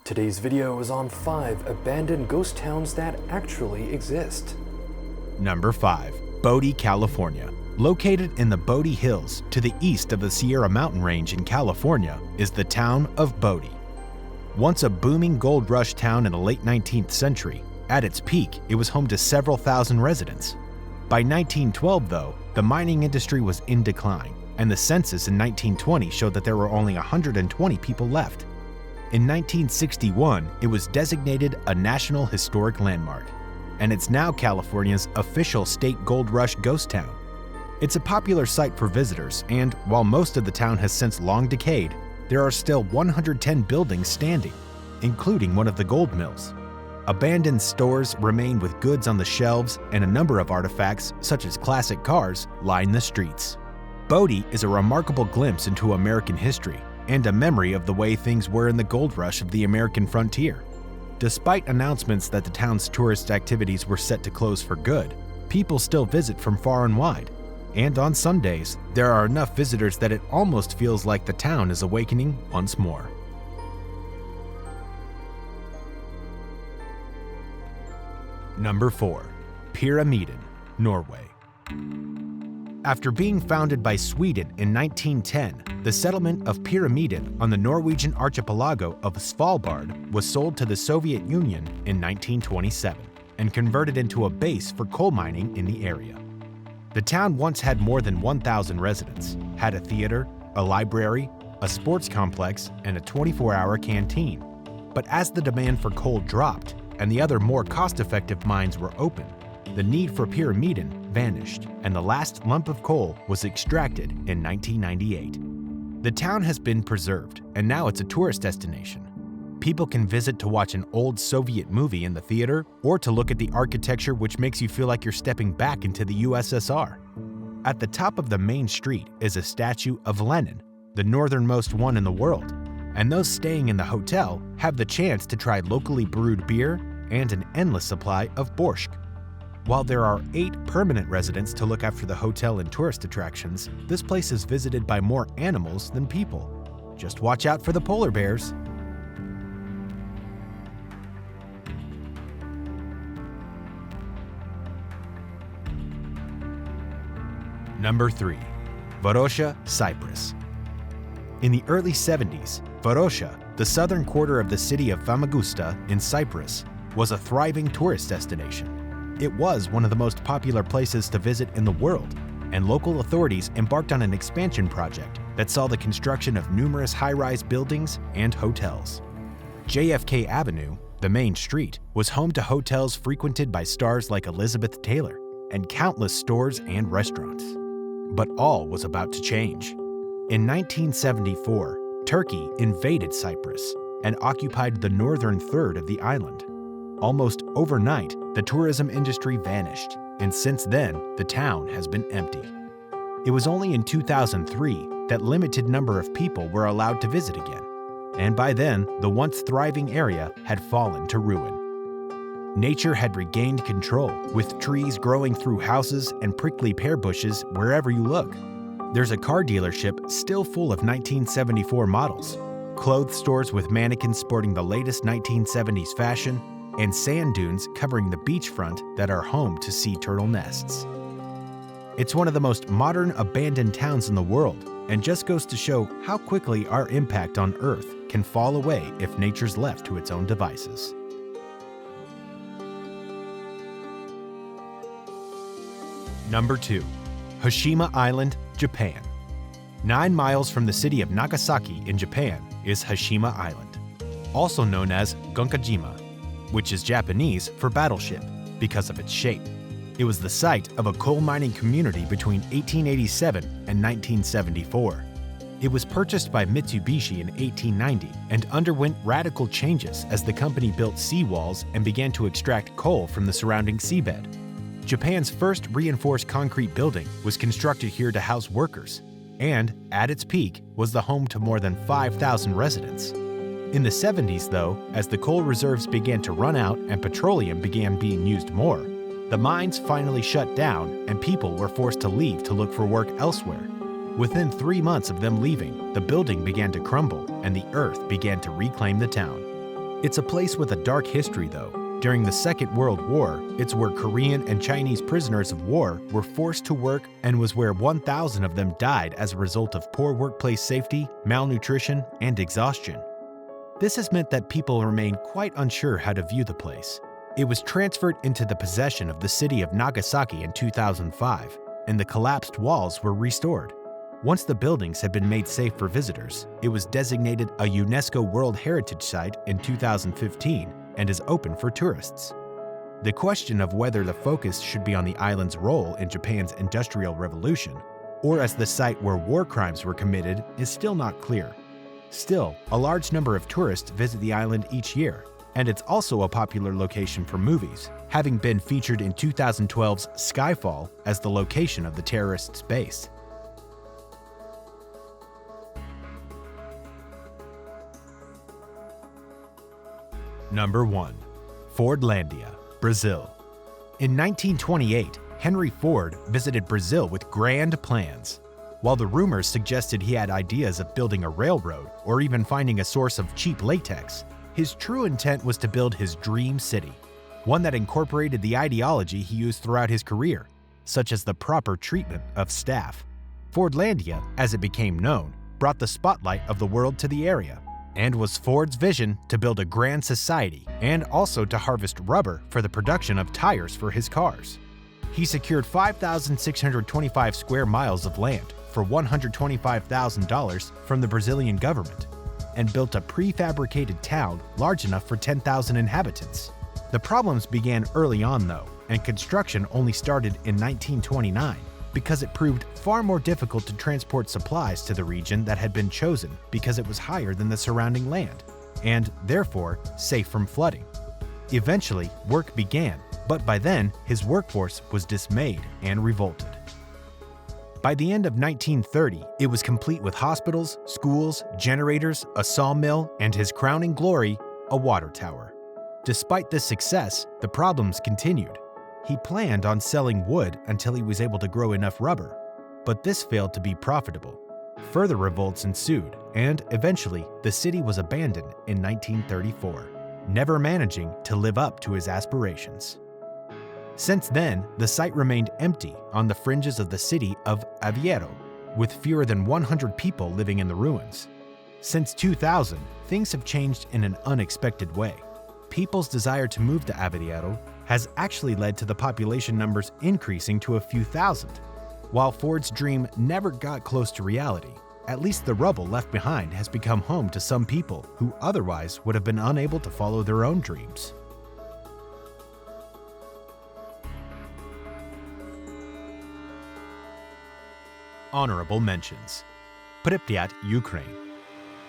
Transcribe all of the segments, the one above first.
Today's video is on 5 abandoned ghost towns that actually exist. Number 5. Bodie, California. Located in the Bodie Hills to the east of the Sierra Mountain Range in California is the town of Bodie. Once a booming gold rush town in the late 19th century, at its peak it was home to several thousand residents. By 1912 though, the mining industry was in decline, and the census in 1920 showed that there were only 120 people left. In 1961, it was designated a National Historic Landmark, and it's now California's official state gold rush ghost town. It's a popular site for visitors, and while most of the town has since long decayed, there are still 110 buildings standing, including one of the gold mills. Abandoned stores remain with goods on the shelves, and a number of artifacts, such as classic cars, line the streets. Bodie is a remarkable glimpse into American history and a memory of the way things were in the gold rush of the American frontier. Despite announcements that the town's tourist activities were set to close for good, people still visit from far and wide. And on Sundays, there are enough visitors that it almost feels like the town is awakening once more. Number 4. Pyrrhamet, Norway. After being founded by Sweden in 1910, the settlement of Pyrrhamet on the Norwegian archipelago of Svalbard was sold to the Soviet Union in 1927 and converted into a base for coal mining in the area. The town once had more than 1,000 residents, had a theater, a library, a sports complex, and a 24-hour canteen. But as the demand for coal dropped and the other more cost-effective mines were open, the need for Pyrrhamet vanished, and the last lump of coal was extracted in 1998. The town has been preserved, and now it's a tourist destination. People can visit to watch an old Soviet movie in the theater or to look at the architecture, which makes you feel like you're stepping back into the USSR. At the top of the main street is a statue of Lenin, the northernmost one in the world, and those staying in the hotel have the chance to try locally brewed beer and an endless supply of borscht. While there are 8 permanent residents to look after the hotel and tourist attractions, this place is visited by more animals than people. Just watch out for the polar bears. Number 3. Varosha, Cyprus. In the early 70s, Varosha, the southern quarter of the city of Famagusta in Cyprus, was a thriving tourist destination. It was one of the most popular places to visit in the world, and local authorities embarked on an expansion project that saw the construction of numerous high-rise buildings and hotels. JFK Avenue, the main street, was home to hotels frequented by stars like Elizabeth Taylor and countless stores and restaurants. But all was about to change. In 1974, Turkey invaded Cyprus and occupied the northern third of the island. Almost overnight, the tourism industry vanished, and since then, the town has been empty. It was only in 2003 that limited number of people were allowed to visit again, and by then, the once thriving area had fallen to ruin. Nature had regained control, with trees growing through houses and prickly pear bushes wherever you look. There's a car dealership still full of 1974 models, clothes stores with mannequins sporting the latest 1970s fashion, and sand dunes covering the beachfront that are home to sea turtle nests. It's one of the most modern abandoned towns in the world, and just goes to show how quickly our impact on Earth can fall away if nature's left to its own devices. Number 2. Hashima Island, Japan. 9 miles from the city of Nagasaki in Japan is Hashima Island, also known as Gonkajima, which is Japanese for battleship because of its shape. It was the site of a coal mining community between 1887 and 1974. It was purchased by Mitsubishi in 1890 and underwent radical changes as the company built seawalls and began to extract coal from the surrounding seabed. Japan's first reinforced concrete building was constructed here to house workers, and, at its peak, was the home to more than 5,000 residents. In the 70s, though, as the coal reserves began to run out and petroleum began being used more, the mines finally shut down and people were forced to leave to look for work elsewhere. Within 3 months of them leaving, the building began to crumble and the earth began to reclaim the town. It's a place with a dark history, though. During the Second World War, it's where Korean and Chinese prisoners of war were forced to work and was where 1,000 of them died as a result of poor workplace safety, malnutrition, and exhaustion. This has meant that people remain quite unsure how to view the place. It was transferred into the possession of the city of Nagasaki in 2005, and the collapsed walls were restored. Once the buildings had been made safe for visitors, it was designated a UNESCO World Heritage Site in 2015 and is open for tourists. The question of whether the focus should be on the island's role in Japan's Industrial Revolution, or as the site where war crimes were committed, is still not clear. Still, a large number of tourists visit the island each year, and it's also a popular location for movies, having been featured in 2012's Skyfall as the location of the terrorists' base. Number 1. Fordlandia, Brazil. In 1928, Henry Ford visited Brazil with grand plans. While the rumors suggested he had ideas of building a railroad or even finding a source of cheap latex, his true intent was to build his dream city, one that incorporated the ideology he used throughout his career, such as the proper treatment of staff. Fordlandia, as it became known, brought the spotlight of the world to the area, and was Ford's vision to build a grand society and also to harvest rubber for the production of tires for his cars. He secured 5,625 square miles of land for $125,000 from the Brazilian government, and built a prefabricated town large enough for 10,000 inhabitants. The problems began early on, though, and construction only started in 1929 because it proved far more difficult to transport supplies to the region that had been chosen because it was higher than the surrounding land, and therefore safe from flooding. Eventually, work began, but by then, his workforce was dismayed and revolted. By the end of 1930, it was complete with hospitals, schools, generators, a sawmill, and his crowning glory, a water tower. Despite this success, the problems continued. He planned on selling wood until he was able to grow enough rubber, but this failed to be profitable. Further revolts ensued, and eventually, the city was abandoned in 1934, never managing to live up to his aspirations. Since then, the site remained empty on the fringes of the city of Aveiro, with fewer than 100 people living in the ruins. Since 2000, things have changed in an unexpected way. People's desire to move to Aveiro has actually led to the population numbers increasing to a few thousand. While Ford's dream never got close to reality, at least the rubble left behind has become home to some people who otherwise would have been unable to follow their own dreams. Honorable mentions. Prypyat, Ukraine.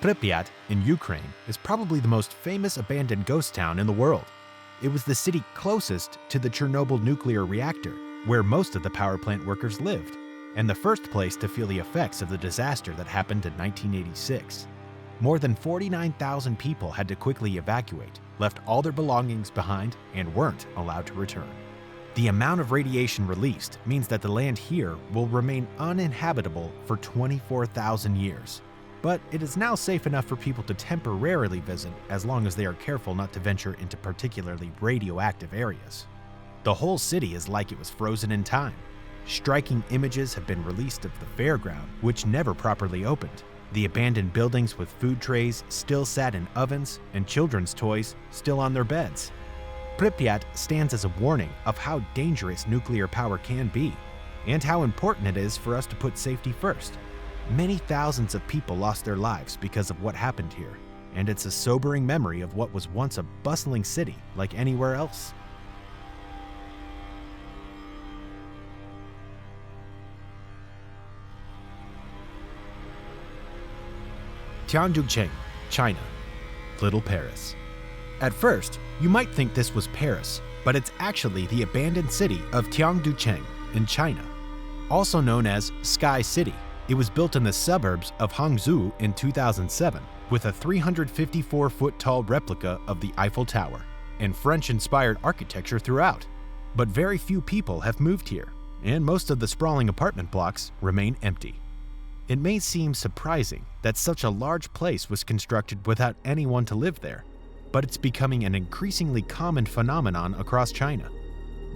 Prypyat in Ukraine is probably the most famous abandoned ghost town in the world. It was the city closest to the Chernobyl nuclear reactor, where most of the power plant workers lived, and the first place to feel the effects of the disaster that happened in 1986. More than 49,000 people had to quickly evacuate, left all their belongings behind, and weren't allowed to return. The amount of radiation released means that the land here will remain uninhabitable for 24,000 years. But it is now safe enough for people to temporarily visit as long as they are careful not to venture into particularly radioactive areas. The whole city is like it was frozen in time. Striking images have been released of the fairground, which never properly opened. The abandoned buildings with food trays still sat in ovens and children's toys still on their beds. Prypyat stands as a warning of how dangerous nuclear power can be, and how important it is for us to put safety first. Many thousands of people lost their lives because of what happened here, and it's a sobering memory of what was once a bustling city like anywhere else. Chengdu China, Little Paris. At first, you might think this was Paris, but it's actually the abandoned city of Chengdu in China. Also known as Sky City, it was built in the suburbs of Hangzhou in 2007 with a 354-foot-tall replica of the Eiffel Tower and French-inspired architecture throughout. But very few people have moved here, and most of the sprawling apartment blocks remain empty. It may seem surprising that such a large place was constructed without anyone to live there, but it's becoming an increasingly common phenomenon across China.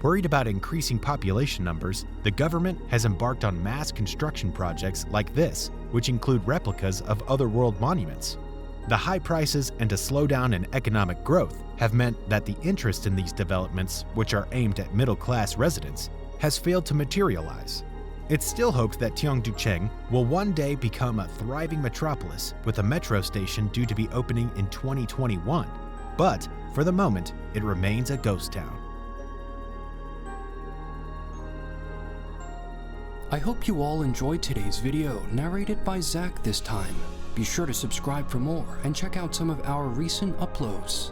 Worried about increasing population numbers, the government has embarked on mass construction projects like this, which include replicas of other world monuments. The high prices and a slowdown in economic growth have meant that the interest in these developments, which are aimed at middle-class residents, has failed to materialize. It's still hoped that Chengdu China will one day become a thriving metropolis with a metro station due to be opening in 2021, but for the moment, it remains a ghost town. I hope you all enjoyed today's video, narrated by Zach this time. Be sure to subscribe for more and check out some of our recent uploads.